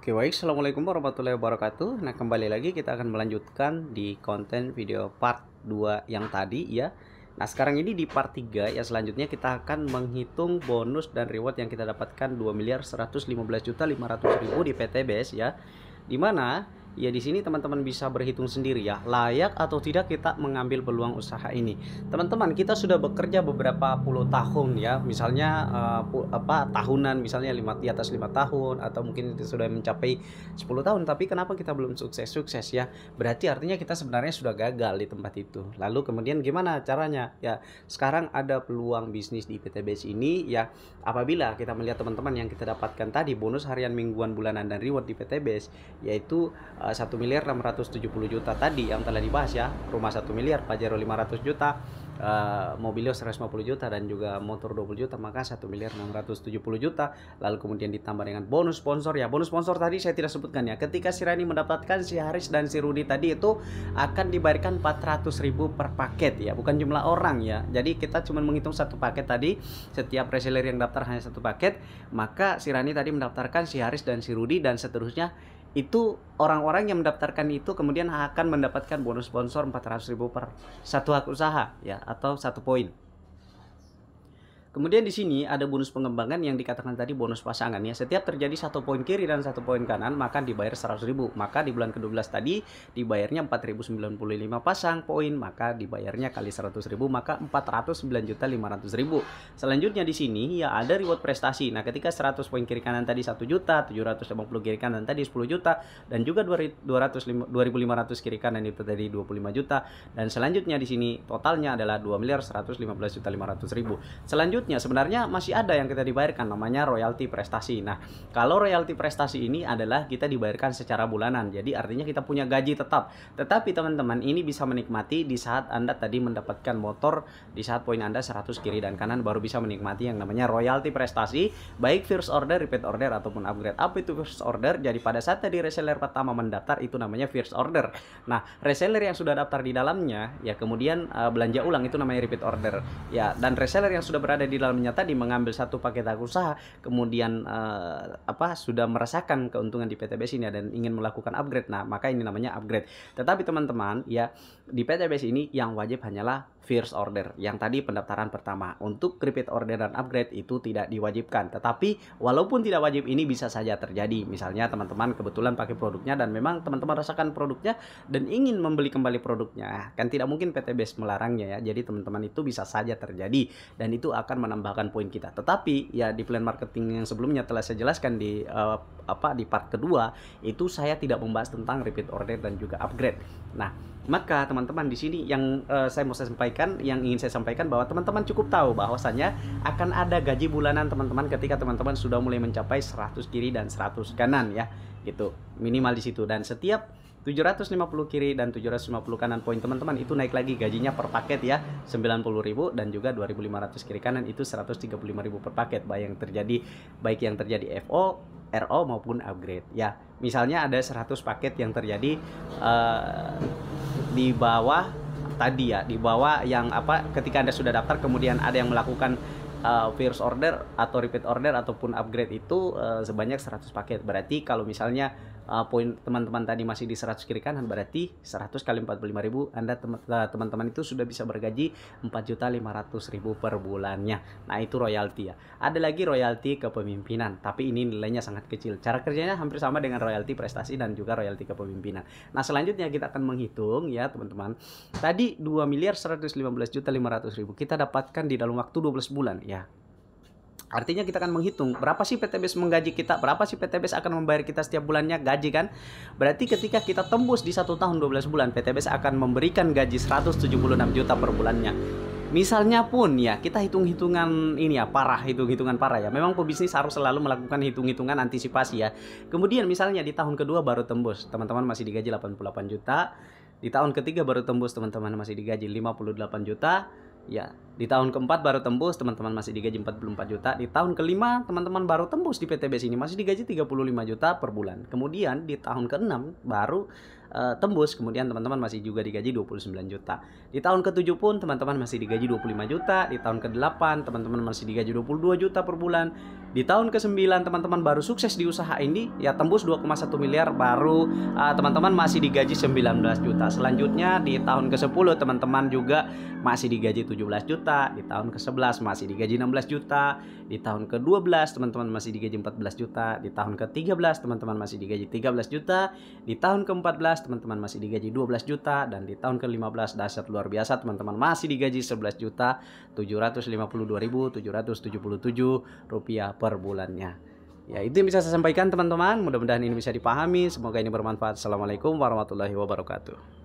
Oke, baik. Assalamualaikum warahmatullahi wabarakatuh. Nah, kembali lagi kita akan melanjutkan di konten video part 2 yang tadi ya. Nah, sekarang ini di part 3 ya, selanjutnya kita akan menghitung bonus dan reward yang kita dapatkan 2.115.500.000 di PTBS ya. Dimana ya di sini teman-teman bisa berhitung sendiri ya, layak atau tidak kita mengambil peluang usaha ini. Teman-teman, kita sudah bekerja beberapa puluh tahun ya, misalnya tahunan, misalnya di atas 5 tahun atau mungkin sudah mencapai 10 tahun, tapi kenapa kita belum sukses ya? Berarti artinya kita sebenarnya sudah gagal di tempat itu. Lalu kemudian gimana caranya? Ya, sekarang ada peluang bisnis di PTBS ini ya, apabila kita melihat teman-teman yang kita dapatkan tadi bonus harian, mingguan, bulanan dan reward di PTBS, yaitu 1.670.000.000 tadi yang telah dibahas ya. Rumah 1 miliar, Pajero 500 juta, mobilio 150 juta dan juga motor 20 juta, maka 1.670 juta. Lalu kemudian ditambah dengan bonus sponsor ya. Bonus sponsor tadi saya tidak sebutkan ya. Ketika si Rani mendapatkan, si Haris dan si Rudi tadi itu akan dibayarkan 400.000 per paket ya, bukan jumlah orang ya. Jadi kita cuma menghitung satu paket tadi, setiap reseller yang daftar hanya satu paket, maka si Rani tadi mendaftarkan, si Haris dan si Rudi dan seterusnya. Itu orang-orang yang mendaftarkan itu kemudian akan mendapatkan bonus sponsor 400.000 per satu hak usaha ya, atau satu poin. Kemudian di sini ada bonus pengembangan yang dikatakan tadi bonus pasangan ya. Setiap terjadi satu poin kiri dan satu poin kanan, maka dibayar 100.000. Maka di bulan ke-12 tadi dibayarnya 4.095 pasang poin, maka dibayarnya kali 100.000, maka 409.500.000. Selanjutnya di sini ya ada reward prestasi. Nah, ketika 100 poin kiri kanan tadi 1 juta, 780 kiri kanan tadi 10 juta, dan juga 2.500 kiri kanan itu tadi 25 juta. Dan selanjutnya di sini totalnya adalah 2.115.500.000. Selanjutnya sebenarnya masih ada yang kita dibayarkan, namanya royalti prestasi. Nah, kalau royalti prestasi ini adalah kita dibayarkan secara bulanan, jadi artinya kita punya gaji tetap. Tetapi teman-teman ini bisa menikmati di saat Anda tadi mendapatkan motor, di saat poin Anda 100 kiri dan kanan, baru bisa menikmati yang namanya royalti prestasi, baik first order, repeat order ataupun upgrade. Apa itu first order? Jadi pada saat tadi reseller pertama mendaftar itu namanya first order. Nah, reseller yang sudah daftar di dalamnya ya kemudian belanja ulang itu namanya repeat order ya. Dan reseller yang sudah berada di dalamnya tadi mengambil satu paket hak usaha, kemudian sudah merasakan keuntungan di PTBS ini dan ingin melakukan upgrade, nah maka ini namanya upgrade. Tetapi teman-teman ya, di PTBS ini yang wajib hanyalah first order yang tadi pendaftaran pertama. Untuk repeat order dan upgrade itu tidak diwajibkan. Tetapi walaupun tidak wajib, ini bisa saja terjadi. Misalnya teman-teman kebetulan pakai produknya dan memang teman-teman rasakan produknya dan ingin membeli kembali produknya, kan tidak mungkin PTBS melarangnya ya. Jadi teman-teman itu bisa saja terjadi dan itu akan menambahkan poin kita. Tetapi ya di plan marketing yang sebelumnya telah saya jelaskan di part kedua itu saya tidak membahas tentang repeat order dan juga upgrade. Nah, maka teman-teman di sini yang ingin saya sampaikan bahwa teman-teman cukup tahu bahwasannya akan ada gaji bulanan teman-teman ketika teman-teman sudah mulai mencapai 100 kiri dan 100 kanan ya. Gitu. Minimal di situ, dan setiap 750 kiri dan 750 kanan poin teman-teman itu naik lagi gajinya per paket ya, 90.000 dan juga 2.500 kiri kanan itu 135.000 per paket, baik yang terjadi FO, RO maupun upgrade ya. Misalnya ada 100 paket yang terjadi di bawah tadi ya, di bawah yang ketika Anda sudah daftar kemudian ada yang melakukan first order atau repeat order ataupun upgrade itu sebanyak 100 paket. Berarti kalau misalnya poin teman-teman tadi masih di 100 kiri kanan, berarti 100 kali 45.000 Anda teman-teman itu sudah bisa bergaji 4.500.000 per bulannya. Nah, itu royalti ya. Ada lagi royalti kepemimpinan, tapi ini nilainya sangat kecil. Cara kerjanya hampir sama dengan royalti prestasi dan juga royalti kepemimpinan. Nah, selanjutnya kita akan menghitung ya teman-teman. Tadi 2.115.500.000 kita dapatkan di dalam waktu 12 bulan ya. Artinya kita akan menghitung berapa sih PTBS menggaji kita, berapa sih PTBS akan membayar kita setiap bulannya gaji kan. Berarti ketika kita tembus di 1 tahun 12 bulan, PTBS akan memberikan gaji 176 juta per bulannya. Misalnya pun ya, kita hitung-hitungan ini ya, hitung-hitungan parah ya. Memang pebisnis harus selalu melakukan hitung-hitungan antisipasi ya. Kemudian misalnya di tahun kedua baru tembus, teman-teman masih digaji 88 juta. Di tahun ketiga baru tembus, teman-teman masih digaji 58 juta. Ya, Di tahun keempat baru tembus, teman-teman masih digaji 44 juta. Di tahun kelima, teman-teman baru tembus di PTB sini, masih digaji 35 juta per bulan. Kemudian di tahun keenam baru tembus, kemudian teman-teman masih juga digaji 29 juta. Di tahun ke-7 pun teman-teman masih digaji 25 juta. Di tahun ke-8 teman-teman masih digaji 22 juta per bulan. Di tahun ke-9 teman-teman baru sukses di usaha ini, ya tembus 2,1 miliar, baru teman-teman masih digaji 19 juta. Selanjutnya di tahun ke-10 teman-teman juga masih digaji 17 juta. Di tahun ke-11 masih digaji 16 juta. Di tahun ke-12 teman-teman masih digaji 14 juta. Di tahun ke-13 teman-teman masih digaji 13 juta. Di tahun ke-14 teman-teman masih digaji 12 juta. Dan di tahun ke-15 dahsyat luar biasa, teman-teman masih digaji 11 juta 752.777 rupiah per bulannya. Ya, itu yang bisa saya sampaikan teman-teman. Mudah-mudahan ini bisa dipahami. Semoga ini bermanfaat. Assalamualaikum warahmatullahi wabarakatuh.